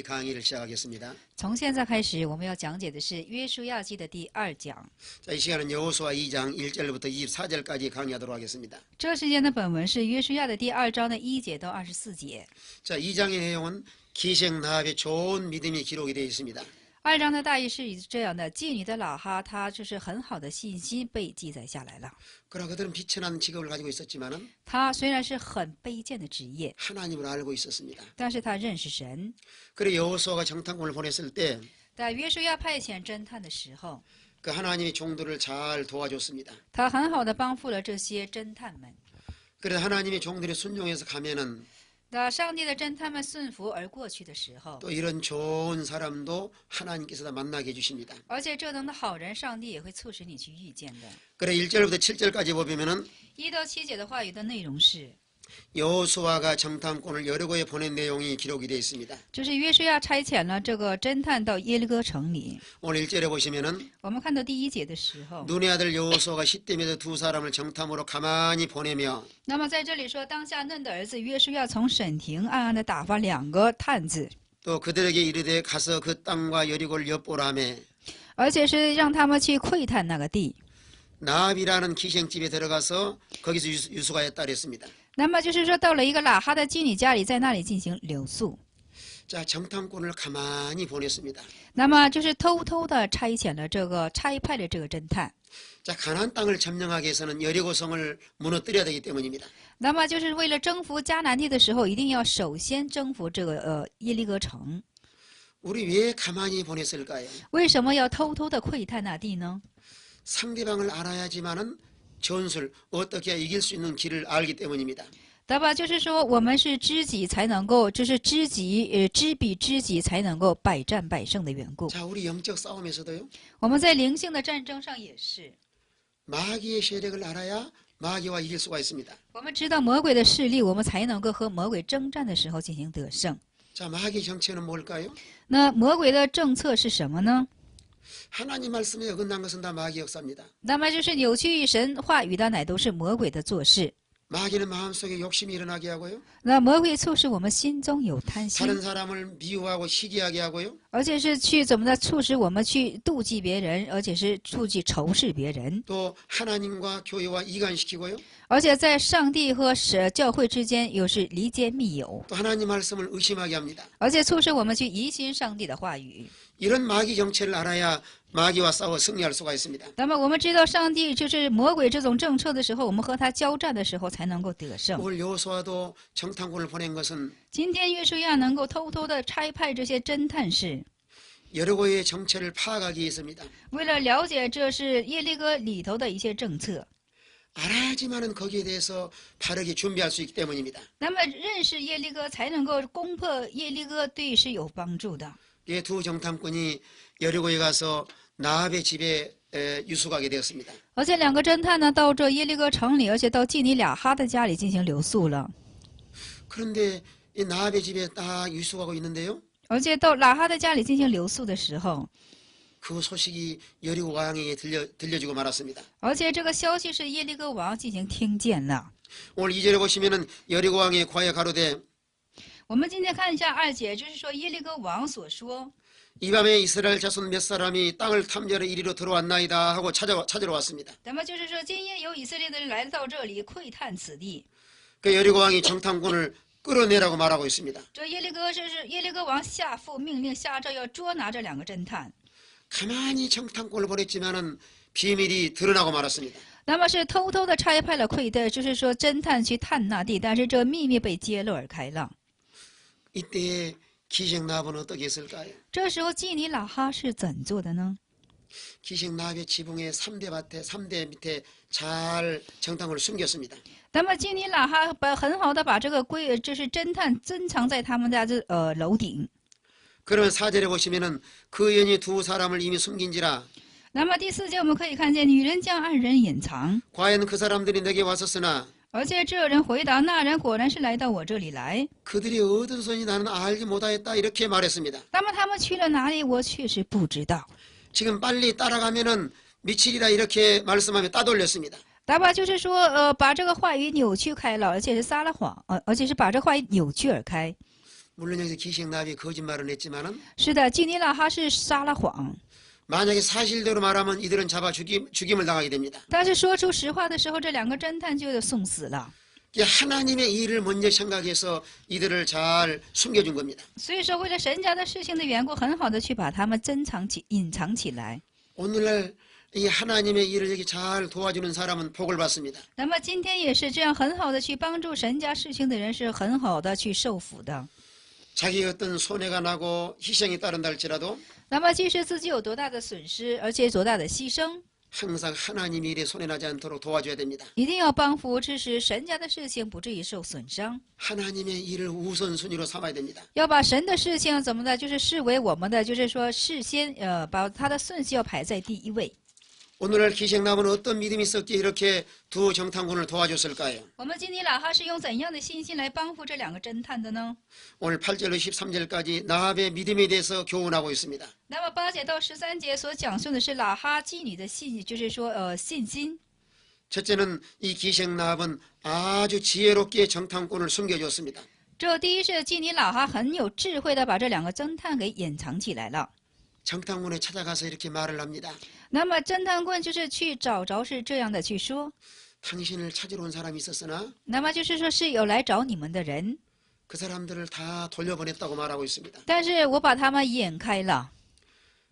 강의를 시작하겠습니다. 从现在开始，我们要讲解的是约书亚记的第2讲。 자, 이 시간은 여호수아 2장 1절부터 24절까지 강의하도록 하겠습니다. 这个时间的本文是约书亚的第2章的1节到24节。 자, 2장의 내용은 기생 라합의 좋은 믿음이 기록이 되어 있습니다. 2章的大意是这样的：妓女的喇哈，她就是很好的信心被记载下来了。 그러나 그들은 비천한 직업을 가지고 있었지만은 她虽然是很卑贱的职业， 하나님을 알고 있었습니다. 但是她认识神。 그래 여호수아가 정탐꾼을 보냈을 때 그 在约书亚派遣侦探的时候， 하나님의 종들을 잘 도와줬습니다. 他很好的帮扶了这些侦探们。 그래서 하나님의 종들이 순종해서 가면은 当上帝的侦探们顺服而过去的时候， 또 이런 좋은 사람도 하나님께서 다 만나게 해주십니다. 而且这等的好人，上帝也会促使你去遇见的。 그래 1절부터 7절까지 보면은 1到7节的话语的内容是， 여호수아가 정탐꾼을 여리고에 보낸 내용이 기록이 되어 있습니다. 就是约书亚差遣了这个侦探到耶利哥城里。 오늘 1절에 보시면은 我们看到第1节的时候， 눈의 아들 여호수아가 시딤에서 두 사람을 정탐으로 가만히 보내며 那么在这里说，当下嫩的儿子约书亚从沈亭暗暗的打发2个探子， 또 그들에게 이르되 가서 그 땅과 여리고를 엿보라매 而且是让他们去窥探那个地。 나합이라는 기생집에 들어가서 거기서 유수가에 따르였습니다. 那么就是说，到了一个喇哈的妓女家里，在那里进行留宿。 자, 정탐꾼을 가만히 보냈습니다. 那么就是偷偷的差遣了差派了这个侦探。 자, 가나안 땅을 점령하기 위해서는 여리고성을 무너뜨려야 되기 때문입니다. 那么就是为了征服迦南地的时候，一定要首先征服这个耶利哥城。 우리 왜 가만히 보냈을까요? 为什么要偷偷的窥探那地呢？ 상대방을 알아야지만은 전술 어떻게 이길 수 있는 길을 알기 때문입니다. 对吧？就是说，我们是知己才能够，就是知彼知己才能够百战百胜的缘故。 자, 우리 영적 싸움에서도요. 我们在灵性的战争上也是， 마귀의 세력을 알아야 마귀와 이길 수가 있습니다. 我们知道魔鬼的势力，我们才能够和魔鬼征战的时候进行得胜。 자, 마귀의 정체는 뭘까요? 那魔鬼的政策是什么呢？ 하나님 말씀에 어긋난 것은 다 마귀 역사입니다. 那么就是扭曲神话语的，乃都是魔鬼的做事。 마귀는 마음속에 욕심이 일어나게 하고요. 那魔鬼促使我们心中有贪心， 다른 사람을 미워하고 시기하게 하고요. 而且是去怎么的促使我们去妒忌别人，而且是妒忌仇视别人， 또 하나님과 교회와 이간시키고요. 而且在上帝和教会之间又是离间密友， 또 하나님 말씀을 의심하게 합니다. 而且促使我们去疑心上帝的话语。 이런 마귀 정체를 알아야 마귀와 싸워 승리할 수가 있습니다. 那么我们知道上帝就是魔鬼这种政策的时候，我们和他交战的时候才能够得胜。 오늘 여호수아도 정탐꾼을 보낸 것은 今天约书亚能够偷偷的差派这些侦探是， 여리고의 정체를 파악하기 위해서입니다. 为了了解这是耶利哥里头的一些政策。 알아야지만은 거기에 대해서 바르게 준비할 수 있기 때문입니다. 那么认识耶利哥才能够攻破耶利哥，对是有帮助的。 이 두 정탐꾼이 여리고에 가서 나합의 집에 유숙하게 되었습니다. 而且2个侦探呢，到这耶利哥城里，而且到妓女喇哈的家里进行留宿了。 그런데 이 나합의 집에 딱 유숙하고 있는데요. 而且到喇哈的家里进行留宿的时候， 그 소식이 여리고 왕에게 들려지고 말았습니다. 而且这个消息是耶利哥王进行听见了。 오늘 2절에 보시면은 여리고 왕의 과에 가로되 我们今天看一下2节，就是说耶利哥王所说， 이 밤에 이스라엘 자손 몇 사람이 땅을 탐지하러 이리로 들어왔나이다 하고 찾으러 왔습니다. 那么就是说今夜有以色列的人来到这里窥探此地。 그 여리고 왕이 정탐꾼을 끌어내라고 말하고 있습니다. 这耶利哥王下父命令下诏要捉拿这2个侦探。 가만히 정탐꾼을 보냈지만은 비밀이 드러나고 말았습니다. 那么是偷偷的差派了就是说侦探去探那地，但是这秘密被揭露而开了。 이때 기생 나합은 어떻게 했을까요? 这时候妓女喇哈是怎做的呢？ 기생 나합의 지붕의 3대 밑에 잘 정탐꾼을 숨겼습니다. 那么妓女喇哈很好的把这个就是侦探珍藏在他们家的楼顶。 그러면 4절에 보시면은 그 여인이 두 사람을 이미 숨긴지라 那么第4节我们可以看见女人将2人隐藏， 과연 그 사람들이 내게 왔었으나 而且这人回答，那人果然是来到我这里来。 그들이 어디서 손이 나는 알지 못하였다 이렇게 말했습니다. 那么他们去了哪里，我确实不知道。 지금 빨리 따라가면은 미치리라 이렇게 말씀하며 따돌렸습니다. 大巴就是说，把这个话语扭曲开了，而且是撒了谎，而且是把这话语扭曲而开。 물론 여기서 기생나비 거짓말은 했지만은 是的，基尼拉哈是撒了谎， 만약에 사실대로 말하면 이들은 잡아 죽임을 당하게 됩니다. 但是说出实话的时候，这两个侦探就送死了。 하나님의 일을 먼저 생각해서 이들을 잘 숨겨준 겁니다. 所以说，为了神家的事情的缘故，很好的去把他们隐藏起来。 오늘날 이 하나님의 일을 이렇게 잘 도와주는 사람은 복을 받습니다. 那么今天也是这样，很好的去帮助神家事情的人，是很好的去受福的。 자기 어떤 손해가 나고 희생이 따른다 할지라도 那么，即使自己有多大的损失，而且多大的牺牲， 항상 하나님 일에 손해나지 않도록 도와줘야 됩니다. 一定要帮扶支持神家的事情，不至于受损伤。 하나님의 일을 우선순위로 삼아야 됩니다. 要把神的事情怎么的，就是视为我们的，就是说事先把他的顺序要排在第一位。 오늘날 기생남은 어떤 믿음이 있었기에 이렇게 두 정탐꾼을 도와줬을까요? 我们今天喇哈是用怎样的信心来帮扶这两个侦探的呢？ 오늘 8절로 13절까지 나합의 믿음에 대해서 교훈하고 있습니다. 那么8节到13节所讲述的是喇哈妓女的信，就是说信心。 첫째는 이 기생나합은 아주 지혜롭게 정탐꾼을 숨겨줬습니다. 这第一是基尼喇哈很有智慧的把这两个侦探给隐藏起来了。 정탐꾼에 찾아가서 이렇게 말을 합니다. 那么侦探棍就是去找着是这样的去说， 당신을 찾으러 온 사람이 있었으나 那么就是说是有来找你们的人， 그 사람들을 다 돌려보냈다고 말하고 있습니다. 但是我把他们掩开了。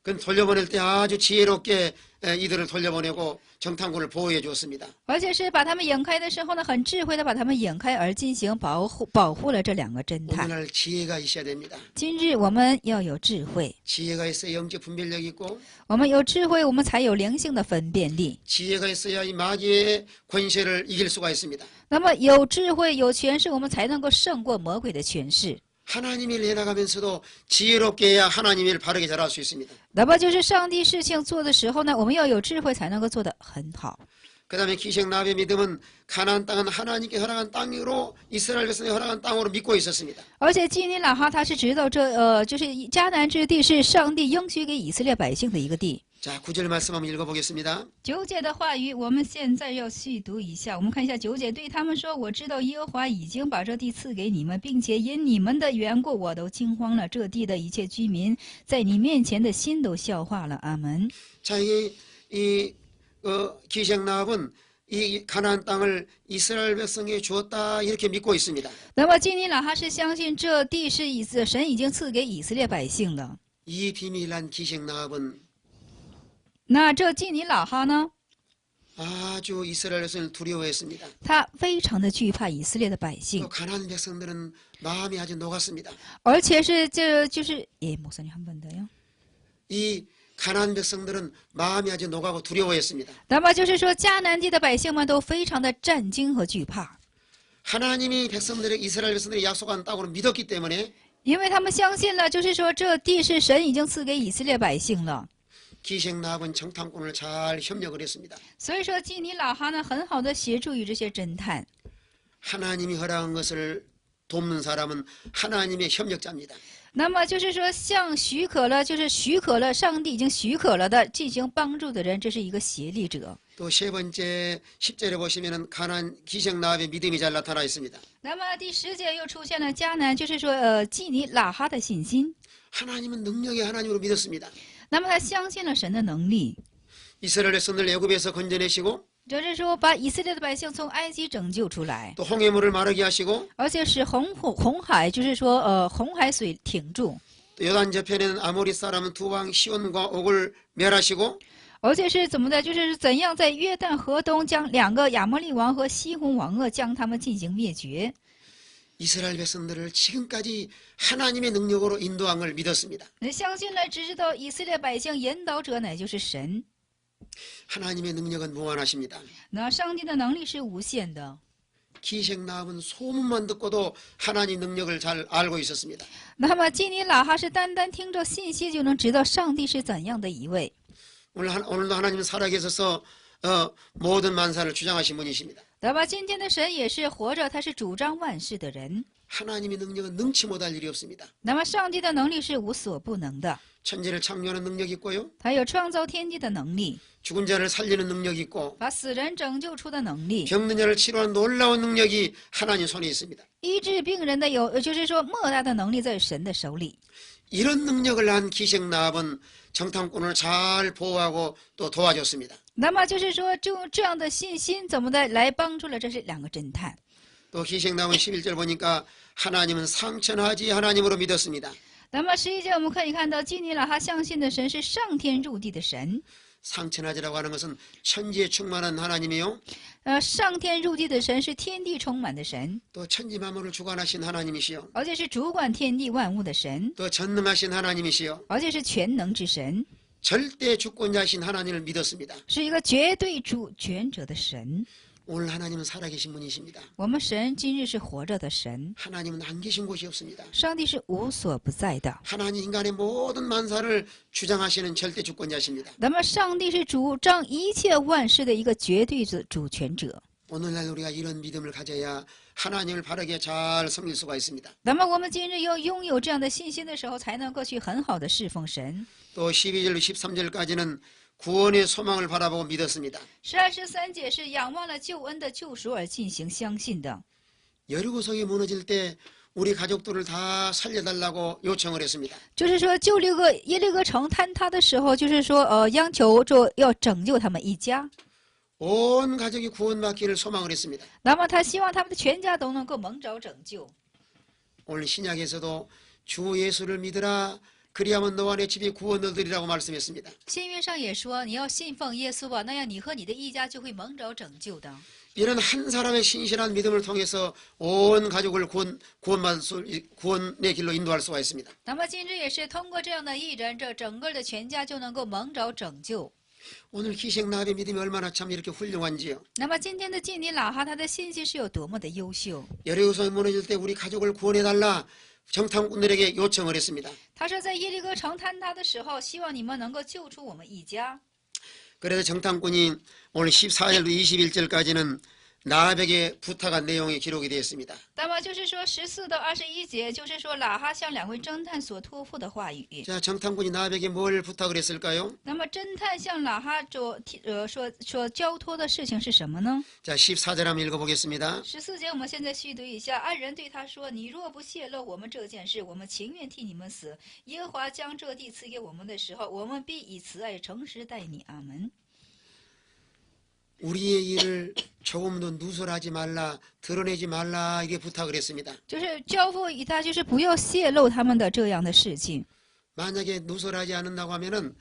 그 돌려보낼 때 아주 지혜롭게 이들을 돌려보내고 정탐꾼을 보호해 주었습니다. 而且是把他们掩开的时候呢，很智慧的把他们掩开，而进行保护了这两个侦探。 오늘날 지혜가 있어야 됩니다. 今日我们要有智慧， 지혜가 있어야 영적 분별력이 있고 我们有智慧，我们才有灵性的分辨力。 지혜가 있어야 이 마귀의 권세를 이길 수가 있습니다. 那么有智慧、有权势，我们才能够胜过魔鬼的权势。 하나님의 일 해나가면서도 지혜롭게 해야 하나님의 일 바르게 잘할 수 있습니다. 那么就是上帝事情做的时候呢，我们要有智慧，才能够做得很好。 그 다음에 기생나합의 믿음은 가나안 땅은 하나님께 허락한 땅으로 이스라엘 백성이 허락한 땅으로 믿고 있었습니다. 而且基尼喇哈他是知道就是迦南之地是上帝应许给以色列百姓的一个地。 자, 9절 말씀 한번 읽어보겠습니다. 9节的话语，我们现在要细读一下。我们看一下9节，对他们说：“我知道耶和华已经把这地赐给你们，并且因你们的缘故，我都惊慌了。这地的一切居民，在你面前的心都消化了。”阿门。 자, 기생나합은 이 가나안 땅을 이스라엘 백성에 주었다 이렇게 믿고 있습니다. 那么基尼喇哈是相信这地是神已经赐给以色列百姓的。 이 비밀한 기생나합은 那这基尼喇哈呢？ 아주 이스라엘 백성을 두려워했습니다. 他非常的惧怕以色列的百姓， 또 가나안 백성들은 마음이 아주 녹았습니다. 而且是就是목사님 한 번 더요。 이 가나안 백성들은 마음이 아주 녹아고 두려워했습니다. 那么就是说，迦南地的百姓们都非常的战惊和惧怕， 하나님이 이스라엘 백성들이 약속한 땅으로 믿었기 때문에 因为他们相信了，就是说这地是神已经赐给以色列百姓了。 기생나합은 정탐꾼을 잘 협력을 했습니다. 所以说，基尼喇哈呢，很好的协助于这些侦探。 하나님이 허락한 것을 돕는 사람은 하나님의 협력자입니다. 那么就是说，像许可了，就是许可了，上帝已经许可了的进行帮助的人，这是一个协力者。 또 세 번째 10절에 보시면은 가나안 기생나합의 믿음이 잘 나타나 있습니다. 那么第10节又出现了迦南，就是说基尼喇哈的信心。 하나님은 능력의 하나님으로 믿었습니다. 那么他相信了神的能力， 이스라엘 백성들 애굽에서 건져내시고 这是说把以色列的百姓从埃及拯救出来， 또 홍해물을 마르게 하시고 而且使红海，就是说红海水停住， 또 요단 저편에는 아모리 사람은 두 왕 시온과 옥을 멸하시고 而且是怎么的，就是怎样在约旦河东将2个亚摩利王和西宏王恶将他们进行灭绝。 이스라엘 백성들을 지금까지 하나님의 능력으로 인도한 걸 믿었습니다. 相信了，只知道以色列百姓引导者乃就是神。 하나님의 능력은 무한하십니다. 那上帝的能力是无限的。 기생나합은 소문만 듣고도 하나님 능력을 잘 알고 있었습니다. 那么基尼喇哈是单单听着信息就能知道上帝是怎样的一位。 오늘도 하나님은 살아계셔서 모든 만사를 주장하신 분이십니다. 那么今天的神也是活着，他是主张万事的人。 하나님의 능력은 능치 못할 일이 없습니다. 那么上帝的能力是无所不能的， 천지를 창조하는 능력이 있고요. 他有创造天地的能力， 죽은 자를 살리는 능력이 있고 把死人拯救出的能力， 병든 자를 치료하는 놀라운 능력이 하나님 손에 있습니다. 医治病人的就是说莫大的能力在神的手里。 이런 능력을 한 기생나합은 정탐꾼을 잘 보호하고 또 도와줬습니다. 那么就是说，就这样的信心怎么的来帮助了这是两个侦探。 또 기생나합은 11절 보니까 하나님은 상천하지 하나님으로 믿었습니다. 那么11节我们可以看到，基尼拉哈相信的神是上天入地的神。 상천하지라고 하는 것은 천지에 충만한 하나님이요. 上天入地的神是天地充满的神， 또 천지 만물을 주관하신 하나님이시요. 而且是主管天地万物的神， 또 전능하신 하나님이시요. 而且是全能之神， 절대 주권자신 하나님을 믿었습니다. 是一个绝对主权者的神。 오늘 하나님은 살아계신 분이십니다. 我们神今日是活着的神， 하나님은 안 계신 곳이 없습니다. 上帝是无所不在的。 하나님 인간의 모든 만사를 주장하시는 절대 주권자십니다. 那么上帝是主张一切万事的一个绝对的主权者。 오늘날 우리가 이런 믿음을 가져야 하나님을 바르게 잘 섬길 수가 있습니다. 那么我们今日要拥有这样的信心的时候，才能够去很好的侍奉神。 또 12절, 13절까지는 구원의 소망을 바라보고 믿었습니다. 12、13节是仰望了救恩的救赎而进行相信的。 여리고성이 무너질 때 우리 가족들을 다 살려달라고 요청을 했습니다. 就是说，耶利哥城坍塌的时候，就是说，央求就要拯救他们一家。 온 가족이 구원받기를 소망을 했습니다. 那么他希望他们的全家都能够蒙着拯救。 오늘 신약에서도 주 예수를 믿으라 그리하면 너와 내 집이 구원을 얻으리라고 말씀했습니다. 新约上也说，你要信奉耶稣吧，那样你和你的一家就会蒙着拯救的。 이런 한 사람의 신실한 믿음을 통해서 온 가족을 구원의 길로 인도할 수가 있습니다. 那么今日也是通过这样的一人，这整个的全家就能够蒙着拯救。 오늘 기생나합의 믿음이 얼마나 참 이렇게 훌륭한지요. 那么今天的基尼拉哈，他的信心是有多么的优秀。 여리고성이 무너질 때 우리 가족을 구원해달라 정탐꾼들에게 요청을 했습니다. 他说，在耶利哥城坍塌的时候，希望你们能够救出我们一家。 그래서 정탐꾼이 오늘 14절부터 21절까지는 나합에게 부탁한 내용이 기록이 되어 있습니다. 那么就是说14到21节，就是说拉哈向两位侦探所托付的话语。 자, 정탐꾼이 나합에게 뭘 부탁을 했을까요? 那么侦探向拉哈所交托的事情是什么呢？ 자, 14절 한번 읽어보겠습니다. 14节我们现在细读一下。爱人对他说：“你若不泄露我们这件事，我们情愿替你们死。耶和华将这地赐给我们的时候，我们必以慈爱诚实待你。阿门。” 우리의 일을 조금도 누설하지 말라, 드러내지 말라 이게 부탁을 했습니다. 就是交付于他，就是不要泄露他们的这样的事情。 만약에 누설하지 않는다고 하면은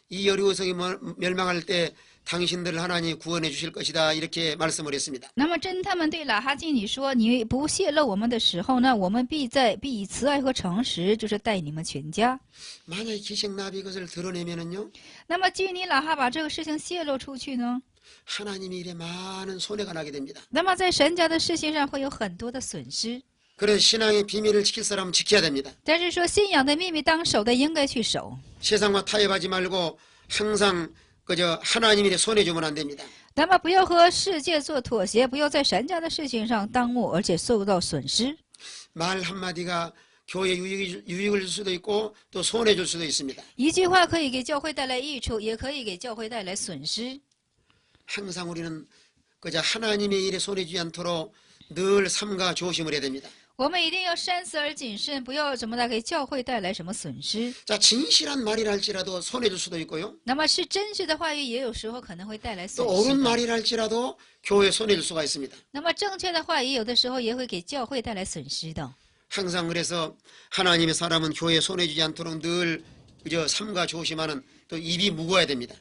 이 여리고성이 멸망할 때 당신들을 하나님이 구원해 주실 것이다 이렇게 말씀을 했습니다. 那么侦探们对拉哈经理说：“你不泄露我们的时候呢，我们必以慈爱和诚实，就是待你们全家。 만약에 기생나합이 이것을 드러내면은요 那么基尼拉哈把这个事情泄露出去呢， 하나님이 일에 많은 손해가 나게 됩니다. 那么在神家的事情上会有很多的损失。 그래서 신앙의 비밀을 지킬 사람은 지켜야 됩니다. 但是说信仰的秘密当守的应该去守。 세상과 타협하지 말고 항상 그저 하나님 일에 손해 주면 안 됩니다. 那么不要和世界做妥协，不要在神家的事情上耽误，而且受到损失。 말 한마디가 교회에 유익을 줄 수도 있고 또 손해 줄 수도 있습니다. 一句话可以给教会带来益处，也可以给教会带来损失。 항상 우리는 그저 하나님의 일에 손해 주지 않도록 늘 삼가 조심을 해야 됩니다. 我们一定要三思而谨慎，不要怎么的给教会带来什么损失。 자, 진실한 말이랄지라도 손해 줄 수도 있고요. 那么是真实的话语，也有时候可能会带来 또 损 옳은 失的。 말이랄지라도 교회에 손해 줄 수가 있습니다. 那么正确的话语，有的时候也会给教会带来损失的。 항상 그래서 하나님의 사람은 교회에 손해 주지 않도록 늘 그저 삼가 조심하는 또 입이 무거워야 됩니다.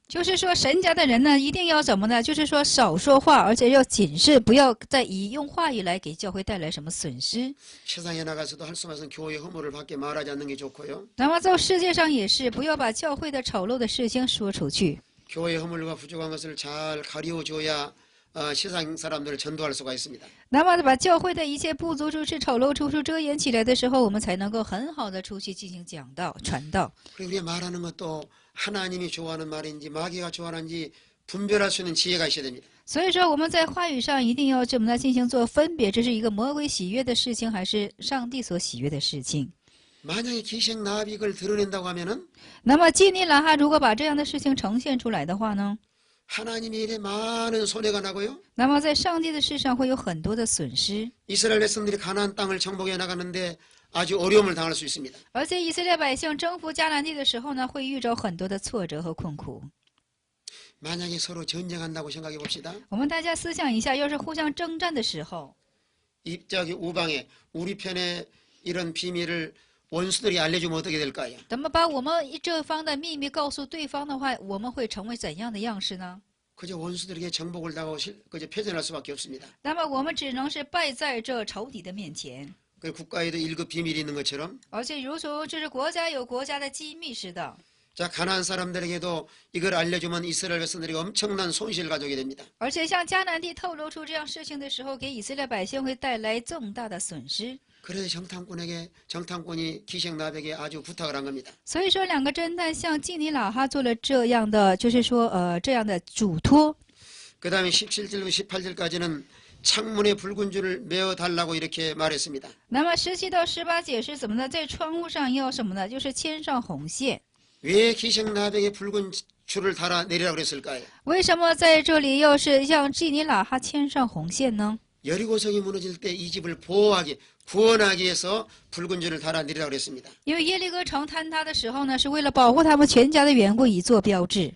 就是说，神家的人呢，一定要怎么呢？就是说少说话，而且要谨慎，不要再以用话语来给教会带来什么损失。 세상에 나가서도 할 수 없는 교회 허물을 밖에 말하지 않는 게 좋고요. 那么在世界上也是，不要把教会的丑陋的事情说出去。 교회의 허물과 부족한 것을 잘 가리워줘야 세상 사람들을 전도할 수가 있습니다. 那么把教会的一切不足之处、丑陋之处遮掩起来的时候，我们才能够很好的出去进行讲道、传道。 그리고 우리가 말하는 것도 하나님이 좋아하는 말인지 마귀가 좋아하는지 분별할 수 있는 지혜가 있어야 됩니다. 所以说我们在话语上一定要这么来进行做分别，这是一个魔鬼喜悦的事情，还是上帝所喜悦的事情。 만약에 기생 나합이 이걸 드러낸다고 하면은 那么基尼拉哈如果把这样的事情呈现出来的话呢？ 하나님의 일에 많은 손해가 나고요. 那么在上帝的事上会有很多的损失， 이스라엘 백성들이 가나안 땅을 정복해 나가는데 아주 어려움을 당할 수 있습니다. 而且以色列百姓征服迦南地的时候呢，会遇着很多的挫折和困苦。 만약에 서로 전쟁한다고 생각해 봅시다. 我们大家思想一下，要是互相征战的时候， 입자기 우방에 우리 편에 이런 비밀을 원수들이 알려주면 어떻게 될까요? 咱们把我们这方的秘密告诉对方的话，我们会成为怎样的样式呢？ 그저 원수들에게 정복을 당하고 그저 패전할 수밖에 없습니다. 那么我们只能是败在这仇敌的面前。 그 국가에도 1급 비밀이 있는 것처럼 而且如同这是国家有国家的机密似的， 자 가나안 사람들에게도 이걸 알려주면 이스라엘 백성들이 엄청난 손실을 가져오게 됩니다. 而且向迦南地透露出这样事情的时候，给以色列百姓会带来重大的损失。 그래서 정탐꾼이 기생나백에 아주 부탁을 한 겁니다. 所以说，两个侦探向基尼拉哈做了这样的，就是说，这样的嘱托。 그 다음에 17절부터 18절까지는 창문에 붉은 줄을 메어 달라고 이렇게 말했습니다. 那么17到18节是怎么呢？在窗户上要什么呢？就是牵上红线。 왜 기생나백에 붉은 줄을 달아 내리라고 그랬을까요? 为什么在这里要是让基尼拉哈牵上红线呢？ 여리고성이 무너질 때 이 집을 보호하기 구원하기 위해서 붉은 줄을 달아 내리라고 그랬습니다. 因为耶利哥城坍塌的时候呢，是为了保护他们全家的缘故，以作标志。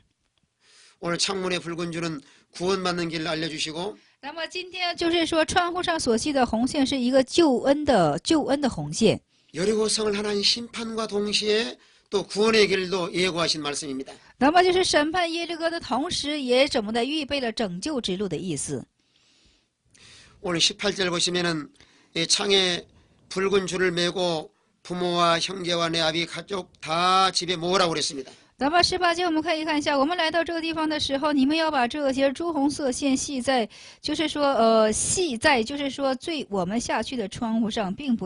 오늘 창문에 붉은 줄은 구원받는 길을 알려주시고 那么今天就是说，窗户上所系的红线是一个救恩的红线。 여리고성을 하나님 심판과 동시에 또 구원의 길도 예고하신 말씀입니다. 那么就是审判耶利哥的同时，也怎么的预备了拯救之路的意思。 오늘 18절 보시면은 이 창에 붉은 줄을 메고 부모와 형제와 내 아비 가족 다 집에 모으라고 그랬습니다. 那么18节我们可以看一下，我们来到这个地方的时候，你们要把这些朱红色线系在，就是说最我们下去的窗户上，并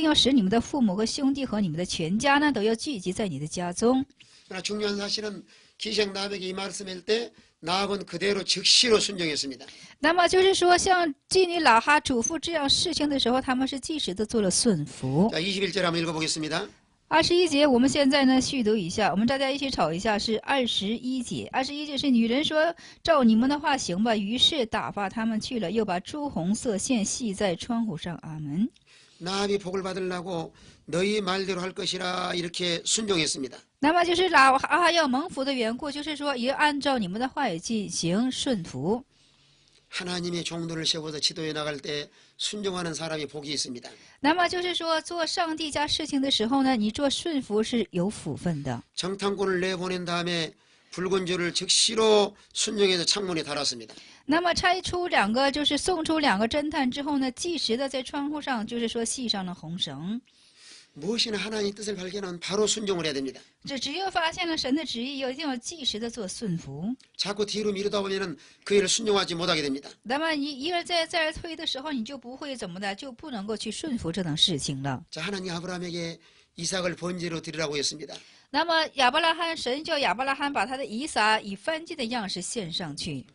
要使你们的父母和兄弟和你们的全家呢，都要聚集在你的家中。 그러나 중요한 사실은 기생나백이 이 말씀일 때 나합은 그대로 즉시로 순종했습니다. 那么就是说，像基尼拉哈嘱咐这样事情的时候，他们是即时的做了顺服。 자, 21절 한번 읽어보겠습니다. 21节，我们现在呢续读一下，我们大家一起瞅一下，是21节。21节是女人说：“照你们的话行吧。”于是打发他们去了，又把朱红色线系在窗户上。阿门。 나합이 복을 받으려고 너희 말대로 할 것이라 이렇게 순종했습니다. 那么就是拉哈要蒙福的缘故，就是说也按照你们的话语进行顺服。 하나님의 종들을 세워서 지도해 나갈 때 순종하는 사람이 복이 있습니다. 那么就是说，做上帝家事情的时候呢，你做顺服是有福分的。 정탐꾼을 내보낸 다음에 붉은 줄을 즉시로 순종해서 창문에 달았습니다. 那么就是送出两个侦探之后呢，即时的在窗户上，就是说系上了红绳。 무엇이나 하나님의 뜻을 발견하면 바로 순종을 해야 됩니다. 这只有发现了神的旨意，一定要即时的做顺服。 자꾸 뒤로 미루다 보면은 그 일을 순종하지 못하게 됩니다. 那么一而再而推的时候，你就不会怎么的，就不能够去顺服这等事情了。 자, 하나님 아브라함에게 이삭을 번제로 드리라고 했습니다. 那么神叫亚伯拉罕把他的以撒以燔祭的样式献上去。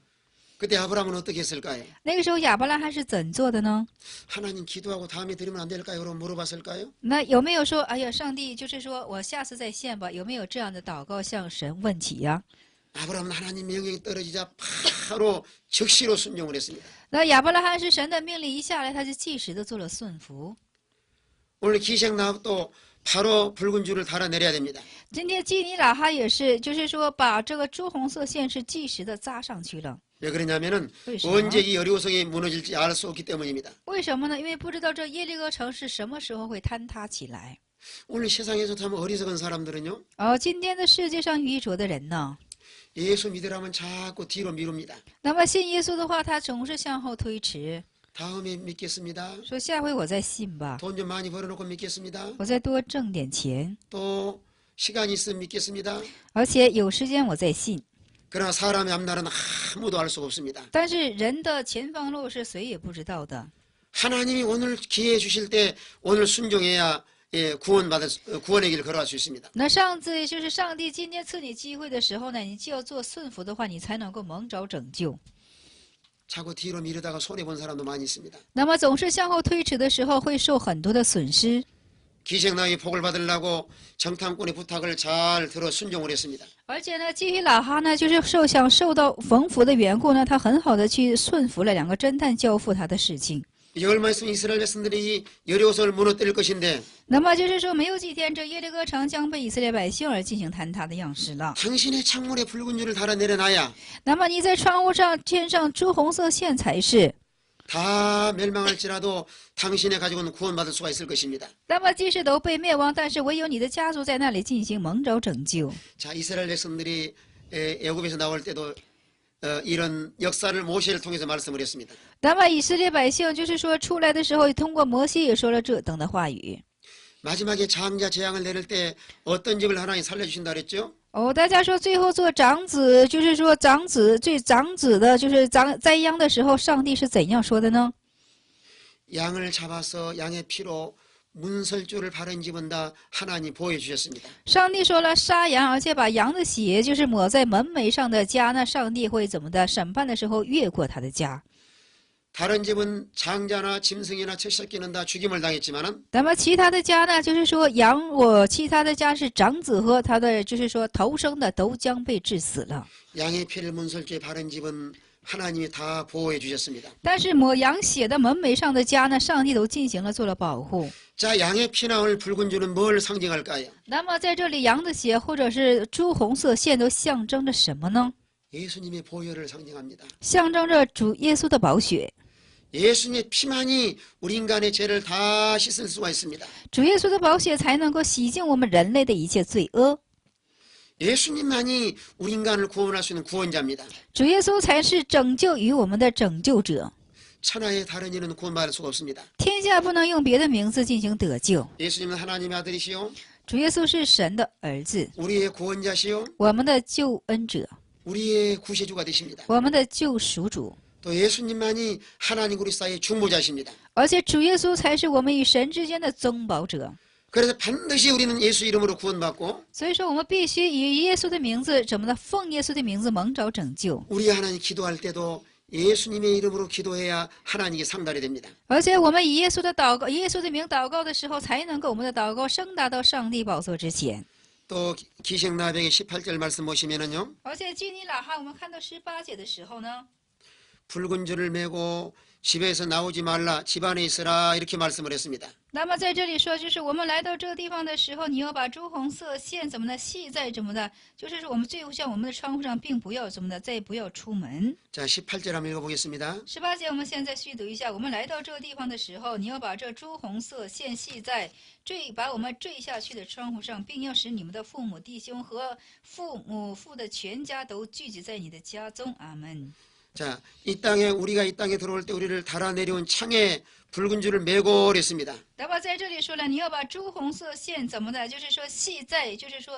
그때 아브라함은 어떻게 했을까요? 那个时候亚伯拉罕是怎做的呢？ 하나님 기도하고 다음에 드리면 안 될까요? 그럼 물어봤을까요? 那有没有说，哎呀，上帝就是说我下次再献吧？有没有这样的祷告向神问起呀？ 아브라함은 하나님 명령이 떨어지자 바로 즉시로 순종을 했습니다. 那亚伯拉罕是神的命令一下来，他就即时的做了顺服。 오늘 기생나합도 바로 붉은 줄을 달아 내려야 됩니다. 今天基尼拉哈也是，就是说把这个朱红色线是即时的扎上去了。 왜 그러냐면은 为什么？ 언제 이 여리고성이 무너질지 알 수 없기 때문입니다. 为什么呢？因为不知道这耶利哥城是什么时候会坍塌起来。 오늘 세상에서 참 어리석은 사람들은요. 今天的世界上愚拙的人呢， 예수 믿으라면 자꾸 뒤로 미룹니다. 那么信耶稣的话，他总是向后推迟， 다음에 믿겠습니다. 说下回我再信吧， 돈 좀 많이 벌어놓고 믿겠습니다. 我再多挣点钱， 또 시간이 있으면 믿겠습니다. 而且有时间我再信。 그러나 사람의 앞날은 아무도 알 수가 없습니다. 但是人的前方路是谁也不知道的。 하나님이 오늘 기회 주실 때 오늘 순종해야 구원의 길을 걸어갈 수 있습니다. 那上帝就是上帝今天赐你机会的时候呢，你就要做顺服的话，你才能够蒙着拯救。 자꾸 뒤로 미루다가 손해 본 사람도 많이 있습니다. 那么总是向后推迟的时候，会受很多的损失。 기생나의 복을 받으려고 정탐꾼의 부탁을 잘 들어 순종을 했습니다. 而且呢，基于喇哈呢，就是想受到蒙福的缘故呢，他很好的去顺服了两个侦探交付他的事情。 이제 얼마 있으면 이스라엘 백성들이 여리고성을 무너뜨릴 것인데 那么就是说，没有几天，这耶利哥城将被以色列百姓而进行坍塌的样式了。 당신의 창문에 붉은 줄을 달아 내려놔야 那么你在窗户上添上朱红色线才是。 다 멸망할지라도 당신의 가족은 구원받을 수가 있을 것입니다. 那么即使都被灭亡，但是唯有你的家族在那里进行蒙着拯救。 자, 이스라엘 백성들이 애굽에서 나올 때도 이런 역사를 모세를 통해서 말씀을 했습니다. 那么以色列百姓就是说出来的时候，通过摩西也说了这等的话语。 마지막에 장자 재앙을 내릴 때 어떤 집을 하나님 살려주신다 그랬죠? 哦，大家说最后做长子，就是说长子最长子的，就是灾殃的时候，上帝是怎样说的呢？ 양을 잡아서 양의 피로 문설주를 바른 집은 다 하나님 보호해 주셨습니다. 上帝说了，杀羊，而且把羊的血就是抹在门楣上的家，那上帝会怎么的？审判的时候越过他的家。 다른 집은 장자나 짐승이나 채새끼는 다 죽임을 당했지만은 那么其他的家呢，就是说其他的家是长子和他的就是说头生的都将被致死了。 양의 피를 문설주에 바른 집은 하나님이 다 보호해 주셨습니다. 但是抹羊血的门楣上的家呢，上帝都进行了做了保护。 자, 양의 피나올 붉은 줄은 뭘 상징할까요? 那么在这里，羊的血或者是朱红色线都象征着什么呢？ 예수님의 보혈을 상징합니다. 象征着主耶稣的宝血。 예수님의 피만이 우리 인간의 죄를 다 씻을 수가 있습니다. 主耶稣的宝血才能够洗净我们人类的一切罪恶。 예수님만이 우리 인간을 구원할 수 있는 구원자입니다. 主耶稣才是拯救于我们的拯救者。 천하의 다른 이는 구원받을 수가 없습니다. 天下不能用别的名字进行得救。 예수님은 하나님의 아들이시요 主耶稣是神的儿子， 우리의 구원자시요 我们的救恩者， 우리의 구세주가 되십니다. 我们的救赎主。 또 예수님만이 하나님 우리 사이의 중보자십니다. 而且主耶稣才是我们与神之间的中保者。 그래서 반드시 우리는 예수 이름으로 구원받고 所以说，我们必须以耶稣的名字，怎么的，奉耶稣的名字蒙着拯救。 우리 하나님 기도할 때도 예수님의 이름으로 기도해야 하나님께 상달이 됩니다. 而且我们以耶稣的祷告、耶稣的名祷告的时候，才能够我们的祷告升达到上帝宝座之前。 또 기생나병의 18절 말씀 보시면은요. 而且基尼喇哈，我们看到18节的时候呢， 붉은 줄을 메고 집에서 나오지 말라 집 안에 있으라 이렇게 말씀을 했습니다. 那么在这里说，就是我们来到这个地方的时候，你要把朱红色线怎么的系在怎么的，就是说我们最后像我们的窗户上，并不要怎么的，再不要出门。 자, 18절 한번 읽어보겠습니다. 18节，我们现在续读一下。我们来到这个地方的时候，你要把这朱红色线系在把我们坠下去的窗户上，并要使你们的父母、弟兄和父的全家都聚集在你的家中。阿门。 자, 우리가 이 땅에 들어올 때 우리를 달아 내려온 창에 붉은 줄을 메고 그랬습니다. 那么在这里说了，你要把朱红色线怎么的，就是说系在，就是说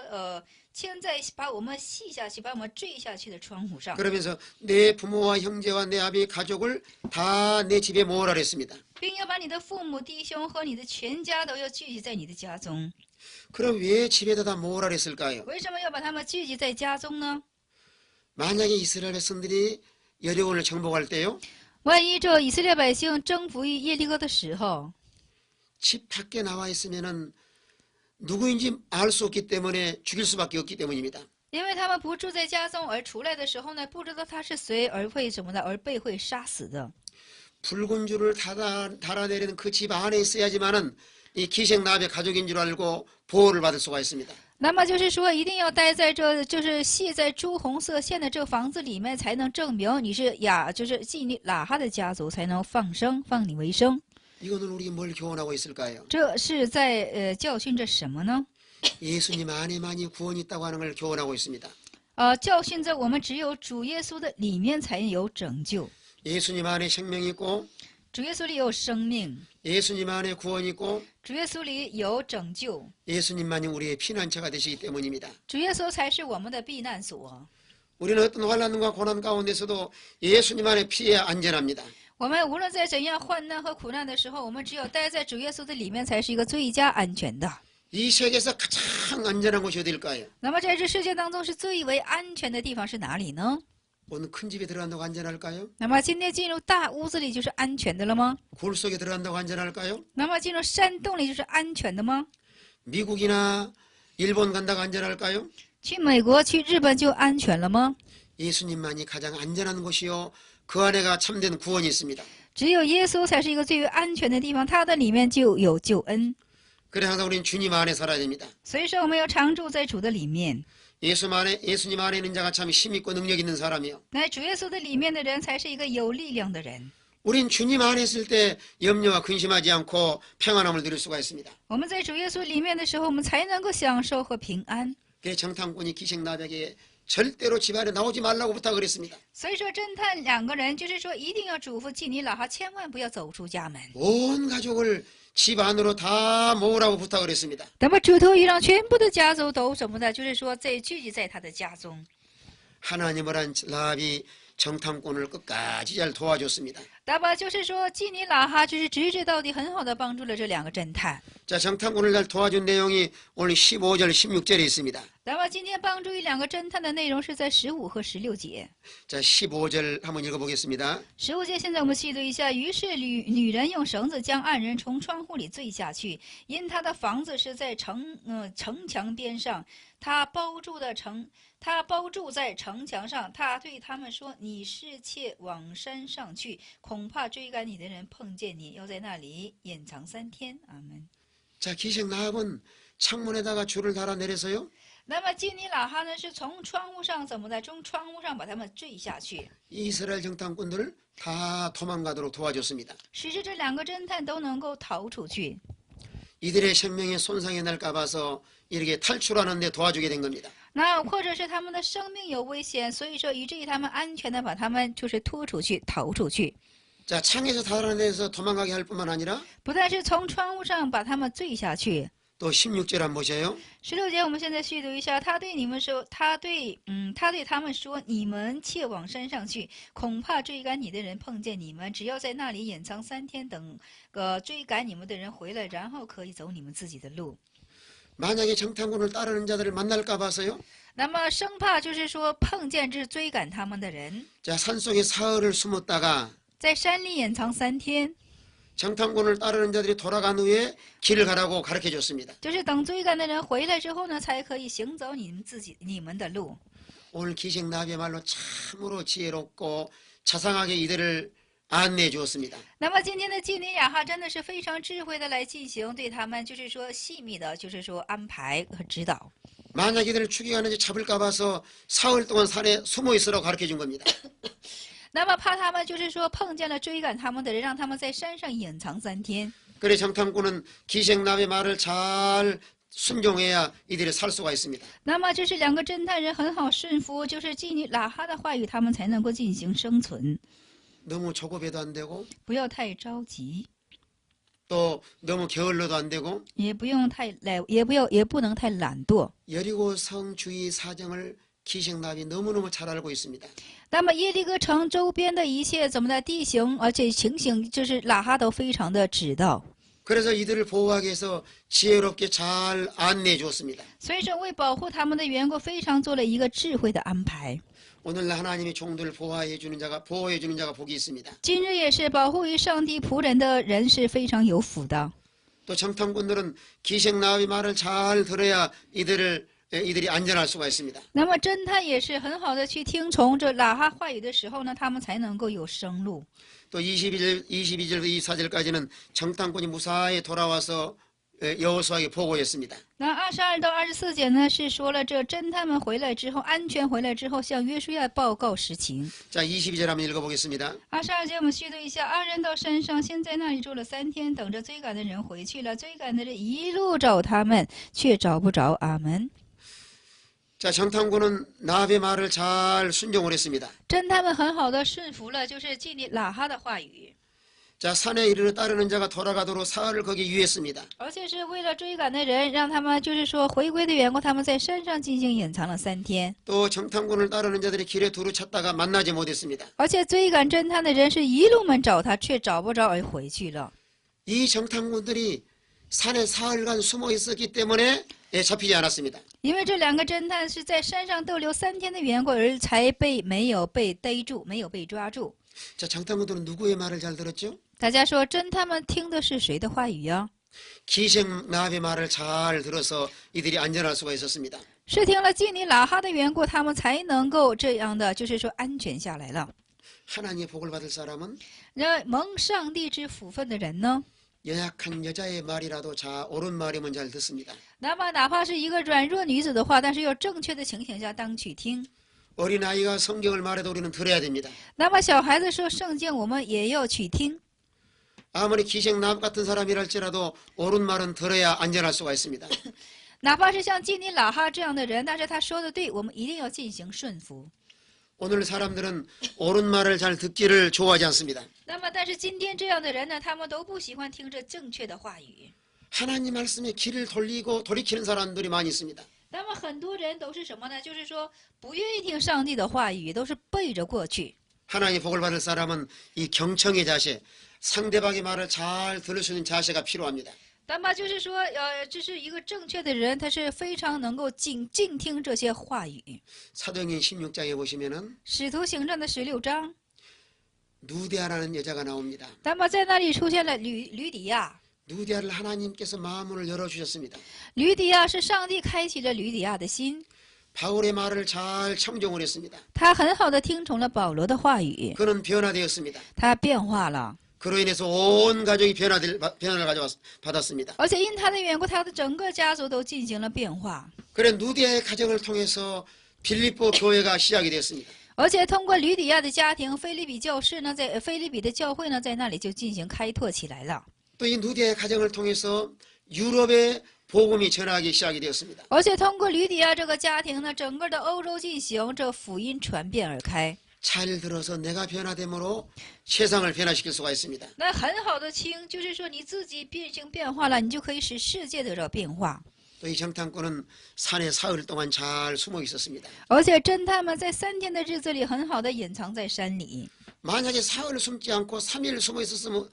牵在把我们系下去，把我们坠下去的窗户上。 그러면서 내 부모와 형제와 내 아비 가족을 다 내 집에 모으라 그랬습니다. 并要把你的父母、弟兄和你的全家都要聚集在你的家中。 그럼 왜 집에다 다 모으라 그랬을까요? 为什么要把他们聚集在家中呢？ 만약에 이스라엘 백성들이 여리고를 정복할 때요. 万一这以色列百姓征服于耶利哥的时候， 집 밖에 나와 있으면은 누구인지 알 수 없기 때문에 죽일 수밖에 없기 때문입니다. 因为他们不住在家中，而出来的时候呢，不知道他是谁，而会什么的，而被会杀死的。 붉은 줄을 달아내리는 그 집 안에 있어야지만은 이 기생나비의 가족인 줄 알고 보호를 받을 수가 있습니다. 那么就是说，一定要待在这，就是系在朱红色线的这个房子里面，才能证明你是就是基尼喇哈的家族，才能放你为生。 이거는 우리 뭘 교훈하고 있을까요? 这是在教训着什么呢？ 예수님 안에만이 구원이 있다고 하는 걸 교훈하고 있습니다. 教训着我们只有主耶稣的里面才有拯救， 예수님 안에 생명이 있고 主耶稣里有生命， 예수님 안에 구원이 있고 主耶稣里有拯救， 예수님만이 우리의 피난처가 되시기 때문입니다. 主耶稣才是我们的避难所。 우리는 어떤 환난과 고난 가운데서도 예수님 안에 피해야 안전합니다. 我们无论在怎样患难和苦难的时候，我们只有待在主耶稣的里面，才是一个最佳安全的。 이 세계에서 가장 안전한 곳이 어딜까요? 那么在这世界当中是最为安全的地方是哪里呢？ 오늘 큰 집에 들어간다고 안전할까요? 那么今天进入大屋子里就是安全的了吗？ 굴 속에 들어간다고 안전할까요? 那么进入山洞里就是安全的吗？ 미국이나 일본 간다고 안전할까요? 去美国、去日本就安全了吗？ 예수님만이 가장 안전한 곳이요. 그 안에가 참된 구원이 있습니다. 只有耶稣才是一个最为安全的地方，他的里面就有救恩。 그래 항상 우리는 주님 안에 살아야 됩니다. 所以说，我们要常住在主的里面。 예수님 안에 있는 자가 참 힘있고 능력 있는 사람이요. 在主耶稣的里面的人，才是一个有力量的人。 우린 주님 안에 있을 때 염려와 근심하지 않고 평안함을 누릴 수가 있습니다. 我们在主耶稣里面的时候，我们才能够享受和平安。 그래서 정탐꾼이 기생나비에게 절대로 집 안에 나오지 말라고 부탁을 했습니다. 所以说，侦探两个人就是说，一定要嘱咐基尼老哈，千万不要走出家门。 온 가족을 집 안으로 다 모으라고 부탁을 했습니다. 那么主头一让全部的家族都什么的，就是说在聚集在他的家中。 하나님을 한 라합이 정탐꾼을 끝까지 잘 도와줬습니다. 那么就是说，基尼拉哈就是直至到底，很好的帮助了这两个侦探。 자, 정탐꾼을 잘 도와준 내용이 오늘 15절, 16절에 있습니다. 那么今天帮助一两个侦探的内容是在15和16节。 자, 15절 한번 읽어보겠습니다. 15节，现在我们细读一下。于是女人用绳子将暗人从窗户里坠下去，因他的房子是在城墙边上，他包住在城墙上。他对他们说：“你是妾往山上去，恐怕追赶你的人碰见你，要在那里掩藏3天。”阿门。 자, 기생 라합은 창문에다가 줄을 달아 내려서요. 那么基尼拉哈呢，是从窗户上怎么的？从窗户上把他们坠下去， 이스라엘 정탐꾼들을 다 도망가도록 도와줬습니다. 使这两个侦探都能够逃出去。 이들의 생명에 손상이 날까 봐서 이렇게 탈출하는 데 도와주게 된 겁니다. 那或者是他们的生命有危险，所以说以至于他们安全的把他们就是拖出去、逃出去。 자, 창에서 달아내서 도망가게 할 뿐만 아니라 不但是从窗户上把他们坠下去。 또 16절 한번 보세요. 16节我们现在细读一下，他对他们说：“你们切往山上去，恐怕追赶你的人碰见你们，只要在那里掩藏3天，等追赶你们的人回来，然后可以走你们自己的路。” 만약에 정탐꾼을 따르는 자들을 만날까 봐서요. 那么生怕就是说碰见这追赶他们的人， 자, 산속에 사흘을 숨었다가 在山里掩藏3天。 정탐꾼을 따르는 자들이 돌아간 후에 길을 가라고 가르쳐 줬습니다. 就是等追赶的人回来之后呢，才可以行走你们的路。 오늘 기생 나비의 말로 참으로 지혜롭고 자상하게 이들을 안내해 주었습니다. 那么今天的基尼亚哈真的是非常智慧的来进行对他们，就是说细密的，就是说安排和指导。 만약 이들을 죽이가는지 잡을까 봐서 사흘 동안 산에 숨어 있으라고 가르쳐 준 겁니다. 那么怕他们就是说碰见了追赶他们的人，让他们在山上隐藏3天。 그래 정탐꾼은 기생남의 말을 잘 순종해야 이들이 살 수가 있습니다. 那么这是两个侦探人很好顺服，就是基尼拉哈的话语，他们才能够进行生存。 너무 조급해도 안 되고 不要太着急， 또 너무 게을러도 안 되고 也不能太懒惰。 여리고 성 주위 사정을 기생남이 너무너무 잘 알고 있습니다. 那么耶利哥城周边的一切怎么的地形，而且情形，就是拉哈都非常的知道。 그래서 이들을 보호하기 위해서 지혜롭게 잘 안내해 주었습니다. 所以说，为保护他们的缘故，非常做了一个智慧的安排。 오늘 하나님이 종들을 보호해 주는 자가 복이 있습니다. 今日也是保护于上帝仆人的人是非常有福的。 또 정탐꾼들은 기생나비 말을 잘 들어야 이들이 안전할 수가 있습니다. 那么侦探也是很好的去听从这拉哈话语的时候呢，他们才能够有生路。 또 22절, 24절까지는 정탐꾼이 무사히 돌아와서 여호수아에게 보고했습니다. 那22到24节呢，是说了这侦探们回来之后，安全回来之后，向约书亚报告实情。 자, 22절 한번 읽어보겠습니다. 22节我们续读一下：二人到山上，先在那里住了3天，等着追赶的人回去了。追赶的人一路找他们，却找不着。阿门。 자, 정탐꾼은 나비의 말을 잘 순종을 했습니다. 侦探们很好的顺服了，就是基尼拉哈的话语。 자, 산에 이르러 따르는 자가 돌아가도록 사흘을 거기 유했습니다. 而且是为了追赶的人，让他们就是说回归的缘故，他们在山上进行隐藏了3天。 또 정탐꾼을 따르는 자들이 길에 두루 찾다가 만나지 못했습니다. 而且追赶侦探的人是一路们找他，却找不着而回去了。 이 정탐꾼들이 산에 사흘간 숨어 있었기 때문에 잡히지 않았습니다. 因为这2个侦探是在山上逗留3天的缘故，而才没有被逮住，没有被抓住。 자, 정탐꾼들은 누구의 말을 잘 들었죠? 大家说，侦探们听的是谁的话语呀？ 기생나합의 말을 잘 들어서 이들이 안전할 수가 있었습니다. 是听了基尼拉哈的缘故，他们才能够这样的，就是说安全下来了。 하나님의 복을 받을 사람은 那蒙上帝之福分的人呢？ 연약한 여자의 말이라도 옳은 말이면 잘 듣습니다. 那么哪怕是一个软弱女子的话，但是要正确的情形下当去听。 어린아이가 성경을 말해도 우리는 들어야 됩니다. 那么小孩子说圣经，我们也要去听。 아무리 기생나합 같은 사람이랄지라도 옳은 말은 들어야 안전할 수가 있습니다. 哪怕是像基尼拉哈这样的人，但是他说的对，我们一定要进行顺服。 오늘 사람들은 옳은 말을 잘 듣기를 좋아하지 않습니다. 那么，但是今天这样的人呢，他们都不喜欢听着正确的话语。 하나님 말씀에 길을 돌이키는 사람들이 많이 있습니다. 那么很多人都是什么呢？就是说不愿意听上帝的话语，都是背着过去。 하나님의 복을 받을 사람은 이 경청의 자세, 상대방의 말을 잘 들을 수 있는 자세가 필요합니다. 那么就是说，这是一个正确的人，他是非常能够静听这些话语。 사도행전 16장에 보시면은 使徒行传的16章， 누디아라는 여자가 나옵니다. 那么在那里出现了吕底亚。 누디아를 하나님께서 마음을 열어주셨습니다. 吕底亚是上帝开启了吕底亚的心， 바울의 말을 잘 청종을 했습니다. 他很好的听从了保罗的话语， 그는 변화되었습니다. 他变化了。 그로 인해서 온 가족이 변화를 받았습니다. 而且因他的缘故，他的整个家族都进行了变化。 그래 누디아의 가정을 통해서 빌립보 교회가 시작이 되었습니다. 而且通过吕底亚的家庭，菲利比教士呢，在菲利比的教会呢，在那里就进行开拓起来了。 또 이 누디아의 가정을 통해서 유럽의 복음이 전하기 시작이 되었습니다. 而且通过吕底亚这个家庭呢，整个的欧洲进行这福音传遍而开。 잘 들어서 내가 변화됨으로 세상을 변화시킬 수가 있습니다. 那很好的听，就是说你自己变化了，你就可以使世界得到变化。 또 이 정탐꾼은 산에 사흘 동안 잘 숨어 있었습니다. 而且侦探们在3天的日子里很好的隐藏在山里。 만약에 사흘 숨지 않고 3일 숨어 있었으면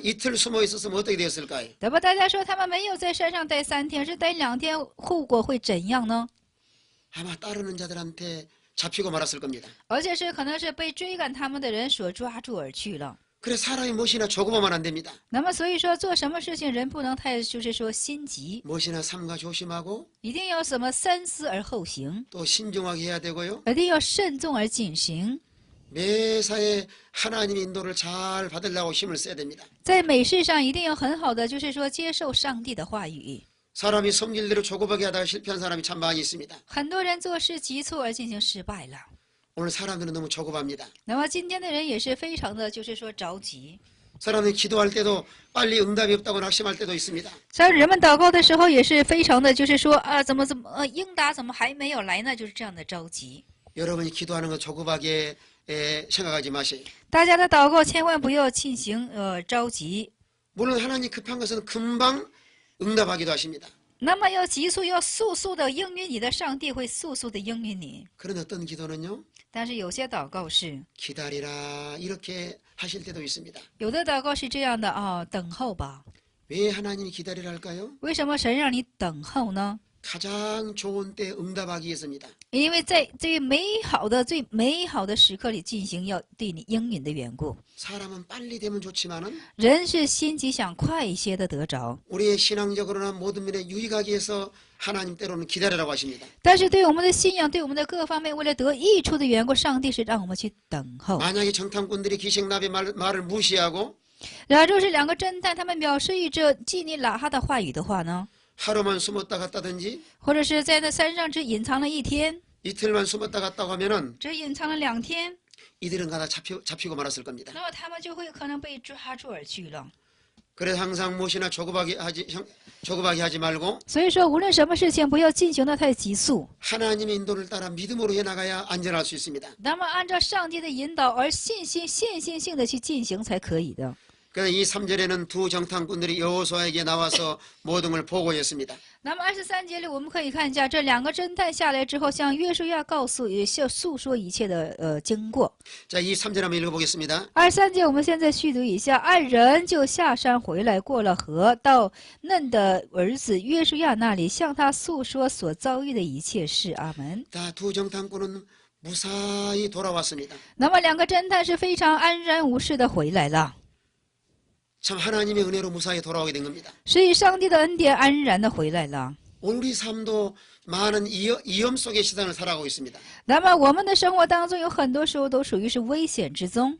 이틀 숨어 있었으면 어떻게 되었을까요? 那么大家说他们没有在山上待3天，是待2天，后果会怎样呢？ 아마 따르는 자들한테 잡히고 말았을 겁니다. 而且是可能是被追赶他们的人所抓住而去了。 그래 사람이 무엇이나 조급하면 안 됩니다. 那么所以说做什么事情人不能太就是说心急， 무엇이나 삼가 조심하고 一定要什么三思而后行， 또 신중하게 해야 되고요. 一定要慎重而进行。 매사에 하나님 인도를 잘 받으려고 힘을 써야 됩니다. 在美事上一定要很好的就是说接受上帝的话语。 사람이 성질대로 조급하게 하다가 실패한 사람이 참 많이 있습니다. 很多人做事急促而进行失败了。 오늘 사람들은 너무 조급합니다. 那么今天的人也是非常的就是说着急。 사람들이 기도할 때도 빨리 응답이 없다고 낙심할 때도 있습니다. 像人们祷告的时候也是非常的就是说啊，怎么应答怎么还没有来呢？就是这样的着急。 여러분이 기도하는 거 조급하게 생각하지 마세요. 大家的祷告千万不要进行着急。 물론 하나님 급한 것은 금방 응답하기도 하십니다. 那么要急速要速速的应允你的，上帝会速速的应允你。 그런 어떤 기도는요. 但是有些祷告是， 기다리라 이렇게 하실 때도 있습니다. 有的祷告是这样的啊，等候吧。 왜 하나님이 기다리라 할까요? 为什么神让你等候呢？ 가장 좋은 때 응답하기 위해서입니다. 因为在最美好的时刻里进行要对你应允的缘故。 사람은 빨리 되면 좋지만은 人是心急想快一些的得着， 우리의 신앙적으로나 모든 면에 유익하기 위해서 하나님 때로는 기다리라고 하십니다. 但是对我们的信仰，对我们的各方面，为了得益处的缘故，上帝是让我们去等候。 만약에 정탐꾼들이 기생나비의 말을 무시하고 然后就是2个侦探，他们藐视于这基尼拉哈的话语的话呢， 하루만 숨었다 갔다든지 或者是在那山上只隐藏了1天， 이틀만 숨었다 갔다고 하면은 只隐藏了2天， 이들은 가다 잡히고 말았을 겁니다. 那么他们就会可能被抓住而去了。 그래서 항상 무엇이나 조급하게 하지 말고 所以说，无论什么事情，不要进行的太急速。 하나님의 인도를 따라 믿음으로 해나가야 안전할 수 있습니다. 那么按照上帝的引导而献心性的去进行才可以的。 그래서 이 3절에는 두 정탐꾼들이 여호수아에게 나와서 모든 걸 보고했습니다. 那么23节里，我们可以看一下这两个侦探下来之后，向约书亚诉说一切的经过。 자, 이 3절 한번 읽어보겠습니다. 23节，我们现在续读一下。二人就下山回来，过了河，到嫩的儿子约书亚那里，向他诉说所遭遇的一切事。阿门。 두 정탐꾼은 무사히 돌아왔습니다. 那么两个侦探是非常安然无事的回来了， 참 하나님의 은혜로 무사히 돌아오게 된 겁니다. 是以上帝的恩典安然的回来了。 우리 삶도 많은 위험 속의 시간을 살아가고 있습니다. 那么我们的生活当中有很多时候都属于是危险之中，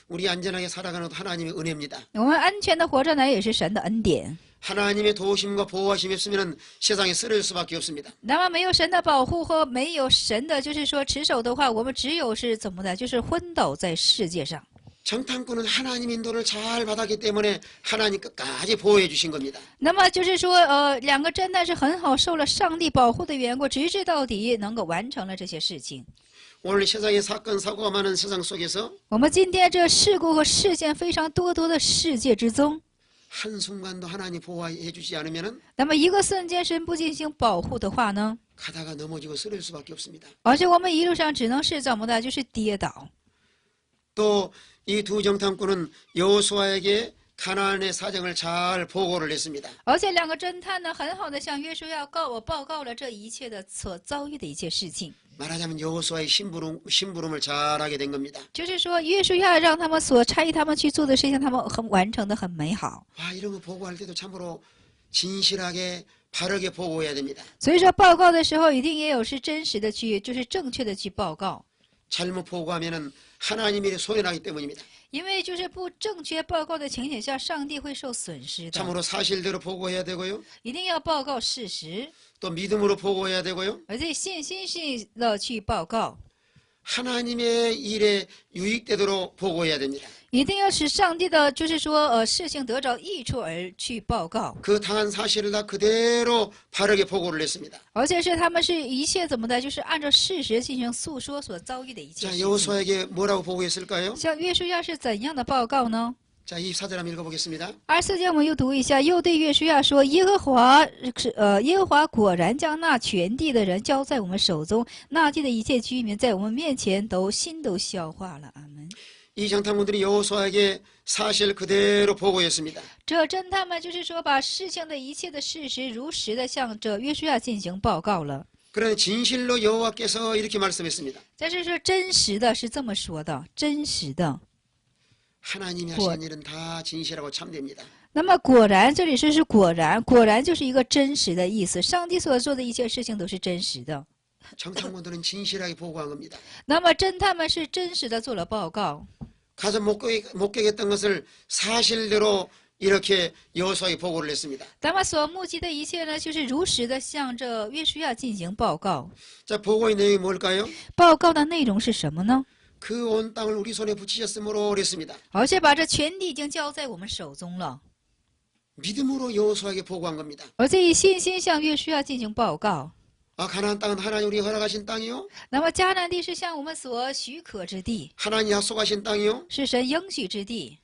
우리 안전하게 살아가는 것도 하나님의 은혜입니다. 我们安全的活着呢，也是神的恩典。 하나님의 도우심과 보호하심이 없으면 세상에 쓰러질 수밖에 없습니다. 那么没有神的保护和没有神的就是说持守的话，我们只有是怎么的，就是昏倒在世界上。 정탐꾼은 하나님 인도를 잘 받았기 때문에 하나님 끝까지 보호해 주신 겁니다. 那么就是说，两个侦探是很好受了上帝保护的缘故，直至到底能够完成了这些事情。 오늘 세상에 사건 사고가 많은 세상 속에서 我们今天这事故和事件非常多的世界之中， 한순간도 하나님 보호해 주지 않으면 那么一个瞬间神不进行保护的话呢， 가다가 넘어지고 쓰러질 수밖에 없습니다. 而且我们一路上只能是怎么的，就是跌倒。 또 이 두 정탐꾼은 여호수아에게 가나안의 사정을 잘 보고를 했습니다. 而且两个侦探呢，很好的向约书亚报告了这一切的所遭遇的一切事情。 말하자면 여호수아의 심부름을 잘하게 된 겁니다. 就是说，约书亚让他们所差役他们去做的事情，他们完成的很美好。 와, 이런 거 보고할 때도 참으로 진실하게 바르게 보고해야 됩니다. 所以说，报告的时候一定也有是真实的去，就是正确的去报告。 잘못 보고하면은 하나님이 손해나기 때문입니다. 因为就是不正确报告的情形下，上帝会受损失的。 참으로 사실대로 보고해야 되고요. 一定要报告事实， 또 믿음으로 보고해야 되고요. 而且信心性的去报告， 하나님의 일에 유익되도록 보고해야 됩니다. 一定要使上帝的，就是说事情得着益处而去报告， 그 당한 사실을 다 그대로 바르게 보고를 했습니다. 而且是他们是一切怎么的，就是按照事实进行诉说所遭遇的一切 자, 事情。 여호수아에게 뭐라고 보고했을까요? 像约书亚是怎样的报告呢？ 자, 이 사절 한번 읽어보겠습니다. 24节我们又读一下，又对约书亚说：“耶和华果然将那全地的人交在我们手中，那地的一切居民在我们面前心都消化了。”阿门。 이 정탐꾼들이 여호수아에게 사실 그대로 보고했습니다. 这侦探们就是说，把事情的一切的事实如实的向这约书亚进行报告了。 그런데 진실로 여호와께서 이렇게 말씀했습니다. 但是说真实的是这么说的，真实的。 하나님이 하신 일은 다 진실하고 참됩니다. 那么果然，这里是果然，果然就是一个真实的意思。上帝所做的一切事情都是真实的。 정탐꾼들은 진실하게 보고한 겁니다. 那么侦探们是真实的做了报告。 가서 목격했던 것을 사실대로 이렇게 여호수아에게 보고를 했습니다. 咱们所目击的一切呢，就是如实的向这约书亚进行报告。 자, 보고의 내용이 뭘까요? 报告的内容是什么呢？ 그 온 땅을 우리 손에 붙이셨으므로 그랬습니다. 而且把这全地已经交在我们手中了， 믿음으로 여호수아에게 보고한 겁니다. 而且以信心向约书亚进行报告。 아, 가나안 땅은 하나님 우리가 허락하신 땅이요? 那么迦南地是向我们所许可之地， 하나님 약속하신 땅이요? 是神应许之地。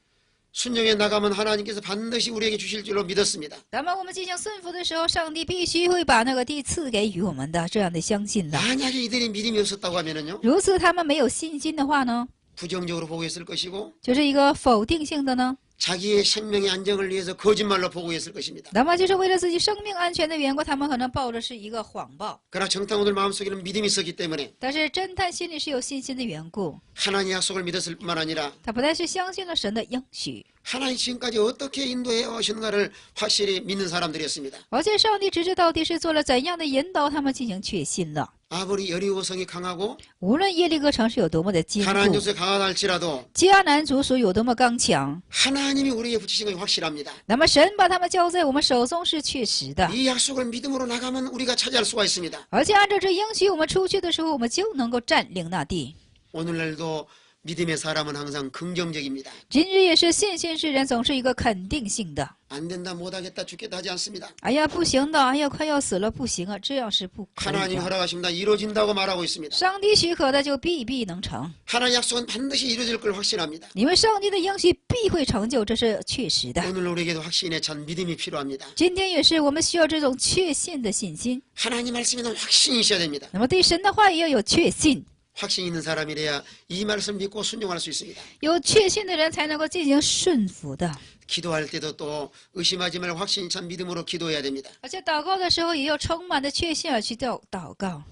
순종해 나가면 하나님께서 반드시 우리에게 주실 줄로 믿었습니다. 那么我们进行顺服的时候，上帝必须会把那个地赐给予我们的，这样的相信了。 만약에 이들이 믿음이 없었다고 하면은요, 如此他们没有信心的话呢， 부정적으로 보고했을 것이고, 就是一个否定性的呢。 자기의 생명의 안정을 위해서 거짓말로 보고했을 것입니다. 那么就是为了自己生命安全的缘故，他们可能报的是一个谎报。 그러나 정탐꾼들 마음속에는 믿음이 있었기 때문에 但是侦探心里是有信心的缘故， 하나님의 약속을 믿었을 뿐만 아니라 他不但是相信了神的应许， 하나님 지금까지 어떻게 인도해 오셨는가를 확실히 믿는 사람들이었습니다. 而且上帝直至到底是做了怎样的引导，他们进行确信了。 아무리 여리고성이 강하고 无论耶利哥城是有多么的坚 가나안 固， 족속이 강하다 할지라도 迦南族属有多么刚强， 하나님이 우리에게 붙이신 것이 확실합니다. 那么神把他们交在我们手中是确实的。 이 약속을 믿음으로 나가면 우리가 차지할 수가 있습니다. 而且按照这应许，我们出去的时候，我们就能够占领那地。 오늘날도 믿음의 사람은 항상 긍정적입니다. 今日也是信心之人总是一个肯定性的。 안 된다, 못하겠다, 죽겠다 하지 않습니다. 哎呀，不行的，哎呀，快要死了，不行啊，这样是不可以 하나님 的。 허락하십니다. 이루어진다고 말하고 있습니다. 上帝许可的就必能成， 하나님 약속은 반드시 이루어질 걸 확신합니다. 因为上帝的应许必会成就，这是确实的。 오늘 우리에게도 확신에 찬 믿음이 필요합니다. 今天也是我们需要这种确信的信心。 하나님 말씀에는 확신이 있어야 됩니다. 那么对神的话也要有确信， 확신 있는 사람이래야 이 말씀 믿고 순종할 수 있습니다. 有确信的人才能够进行顺服的。 기도할 때도 또 의심하지 말고 확신이 찬 믿음으로 기도해야 됩니다. 而且祷告的时候也要充满的确信而去祷告。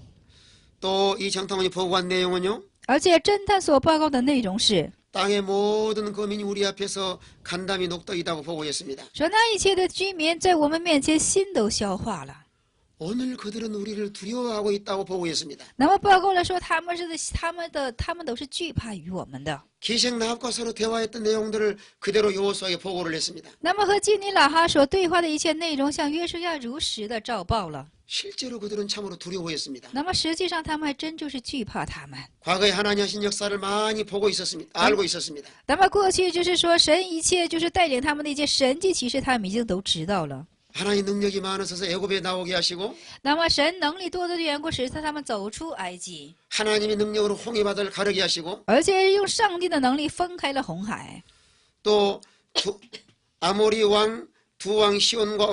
또 이 장탐원이 보고한 내용은요. 而且侦探所报告的内容是 땅의 모든 거민이 우리 앞에서 간담이 녹더이다고 보고했습니다. 说那一切的居民在我们面前心都消化了。 오늘 그들은 우리를 두려워하고 있다고 보고했습니다. 那么报告了说他们都是惧怕于我们的。 기생 라합과 서로 대화했던 내용들을 그대로 여호수아에게 보고를 했습니다. 那么和基尼拉哈所对话的一切内容向约书亚如实的照报了。 실제로 그들은 참으로 두려워했습니다. 那么实际上他们还真就是惧怕他们。 과거에 하나님 하신 역사를 많이 보고 있었습니다. 알고 있었습니다. 那么过去就是说神一切就是带领他们的一些神迹奇事，他们已经都知道了。 하나님 능력이 많으셔서 애굽에 나오게 하시고 那么神能力多的缘故，使他们走出埃及， 하나님의 능력으로 홍해바다를 가르게 하시고 而且用上帝的能力分开了红海。 또 아모리 왕 두 왕 시온과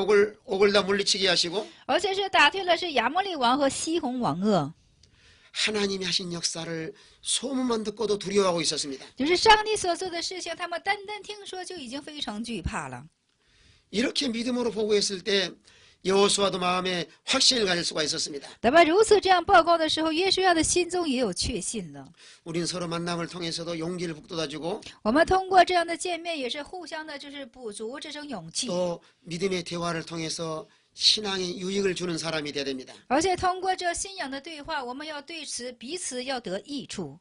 옥을 다 물리치게 하시고 而且是打退了是亚摩利王和西宏王恶， 하나님이 하신 역사를 소문만 듣고도 두려워하고 있었습니다. 就是上帝所做的事情，他们单单听说就已经非常惧怕了。 이렇게 믿음으로 보고했을 때 여호수아도 마음에 확신을 가질 수가 있었습니다. 那么如此这样报告的时候，约书亚的心中也有确信了。 우린 서로 만남을 통해서도 용기를 북돋아주고 我们通过这样的见面，也是互相的，就是补足这种勇气， 또 믿음의 대화를 통해서 신앙에 유익을 주는 사람이 되어야 됩니다. 而且通过这信仰的对话，我们要对彼此要得益处。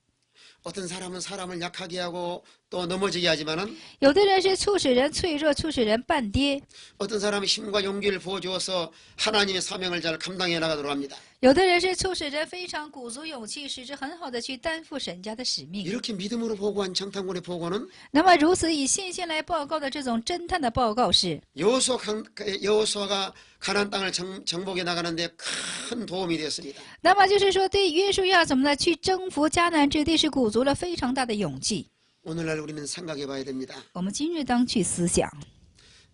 어떤 사람은 사람을 약하게 하고 또 넘어지게 하지만은 有的人是促使人脆弱，促使人半跌； 어떤 사람은 힘과 용기를 부어주어서 하나님의 사명을 잘 감당해 나가도록 합니다. 有的人是促使人非常鼓足勇气，使之很好的去担负神家的使命。 이렇게 믿음으로 보고한 정탐꾼의 보고는 那么如此以信心来报告的这种侦探的报告是， 여호수아가 가나안 땅을 정복해 나가는데 큰 도움이 되었습니다. 那么就是说对约书亚怎么呢去征服迦南之地是鼓足了非常大的勇气。 오늘날 우리는 생각해 봐야 됩니다. 我们今日当去思想，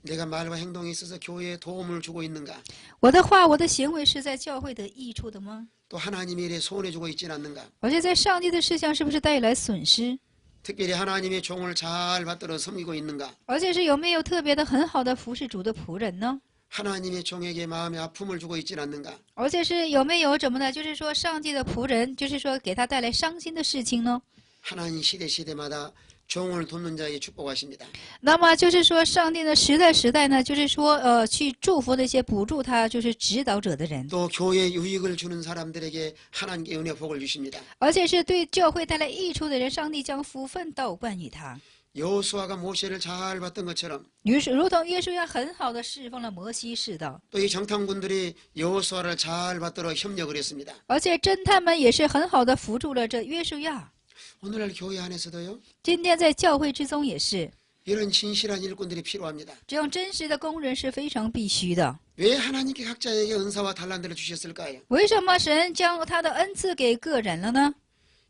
내가 말과 행동에 있어서 교회에 도움을 주고 있는가? 我的话，我的行为是在教会得益处的吗？ 또 하나님의 일에 손해 주고 있지는 않는가? 而且在上帝的事项是不是带来损失？ 특별히 하나님의 종을 잘 받들어 섬기고 있는가? 而且是有没有特别的很好的服侍主的仆人呢？ 하나님의 종에게 마음의 아픔을 주고 있지는 않는가? 而且是有没有怎么呢？就是说上帝的仆人，就是说给他带来伤心的事情呢？ 하나님 시대마다 종을 돕는 자에게 축복하십니다. 那么就是说，上帝呢，时代呢，就是说，去祝福那些补助他，就是指导者的人， 또 교회에 유익을 주는 사람들에게 하나님께 은혜 복을 주십니다. 而且是对教会带来益处的人，上帝将福分倒灌于他。 여호수아가 모세를 잘 봤던 것처럼 如同约书亚很好的侍奉了摩西似的， 또 이 정탐꾼들이 여호수아를 잘 받들어 협력을 했습니다. 而且侦探们也是很好的扶助了这约书亚。 오늘날 교회 안에서도요. 今天在教会之中也是， 이런 진실한 일꾼들이 필요합니다. 这样真实的工人是非常必须的。 왜 하나님께 각자에게 은사와 달란트를 주셨을까요? 为什么神将他的恩赐给个人了呢？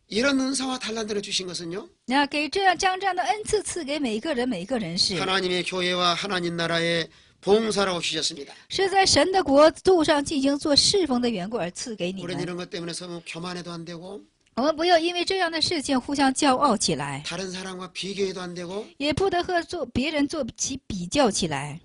이런 은사와 달란트를 주신 것은요. 那将这样的恩赐赐给每个人是， 하나님의 교회와 하나님 나라의 봉사라고 주셨습니다. 是在神的国度上进行做侍奉的缘故而赐给你 우리는 们。 이런 것 때문에 너무 교만해도 안 되고 我们不要因为这样的事情互相骄傲起来， 다른 사람과 비교해도 안 되고 也不得和别人做起比较起来。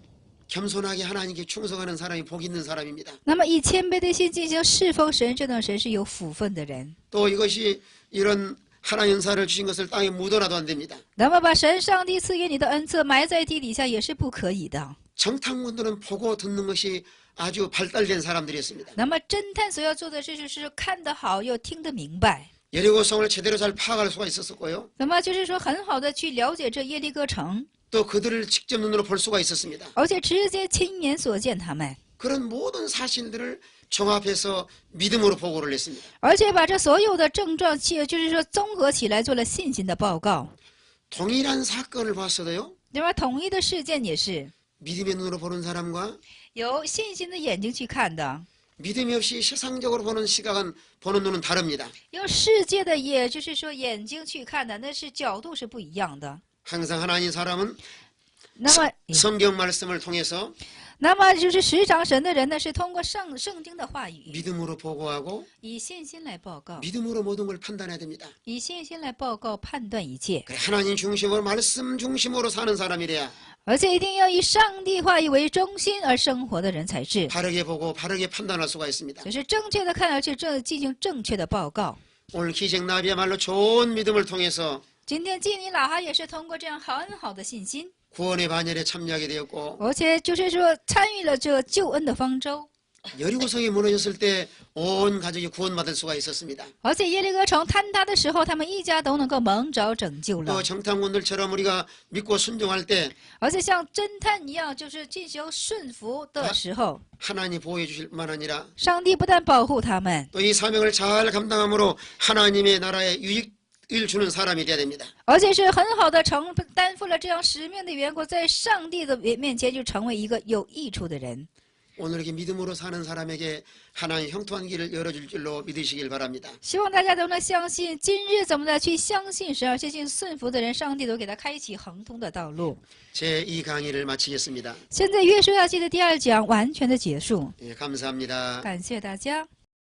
겸손하게 하나님께 충성하는 사람이 복 있는 사람입니다. 那么以谦卑的心进行侍奉神，这等神是有福分的人。 또 이것이 이런 하나님 은사를 주신 것을 땅에 묻어놔도 안 됩니다. 那么把神上帝赐给你的恩赐埋在地底下也是不可以的。 정탐꾼들은 보고 듣는 것이 아주 발달된 사람들이었습니다. 那么侦探所要做的事就是看得好又听得明白。 여리고성을 제대로 잘 파악할 수가 있었고요. 那么就是说很好的去了解这耶利哥城， 또 그들을 직접 눈으로 볼 수가 있었습니다. 而且直接亲眼所见他们。 그런 모든 사실들을 종합해서 믿음으로 보고를 했습니다. 而且把这所有的症状就是说综合起来做了信心的报告， 동일한 사건을 봤어도요. 对吧？统一的事件也是 믿음의 눈으로 보는 사람과 有信心的眼睛去看的， 믿음이 없이 세상적으로 보는 시각은 보는 눈은 다릅니다. 用世界的也就是说眼睛去看的，那是角度是不一样的。 항상 하나님 사람은 那么， 성경 말씀을 통해서 那么就是时常神的人呢，是通过圣经的话语， 믿음으로 보고하고 以信心来报告， 믿음으로 모든 걸 판단해야 됩니다. 以信心来报告判断一切， 그래, 하나님 중심으로 말씀 중심으로 사는 사람이래야 而且一定要以上帝话语为中心而生活的人才是， 바르게 보고 바르게 판단할 수가 있습니다. 就是正确的看，而且进行正确的报告。 오늘 기생나비야말로 좋은 믿음을 통해서 今天基尼老哈也是通过这样很好的信心， 구원의 반열에 참여하게 되었고 而且就是说参与了这救恩的方舟， 여리고성이 무너졌을 때 온 가족이 구원받을 수가 있었습니다. 而且耶利哥城坍塌的时候，他们一家都能够蒙着拯救了 또 。 정탐꾼들처럼 우리가 믿고 순종할 때 而且像侦探一样，就是进行顺服的时候， 하나님 보호해 주실 뿐만 아니라 上帝不但保护他们， 또 이 사명을 잘 감당함으로 하나님의 나라에 유익을 주는 사람이 되어야 됩니다. 而且是很好的担负了这样使命的缘故，在上帝的面前就成为一个有益处的人。 오늘 이렇게 믿음으로 사는 사람에게 하나님 형통한 길을 열어줄 줄로 믿으시길 바랍니다. 希望大家都能相信，今日怎么的去相信神，而且信顺服的人，上帝都给他开启亨通的道路。 제 이 강의를 마치겠습니다. 现在约书亚记的第2讲完全的结束， 예, 감사합니다. 感谢大家。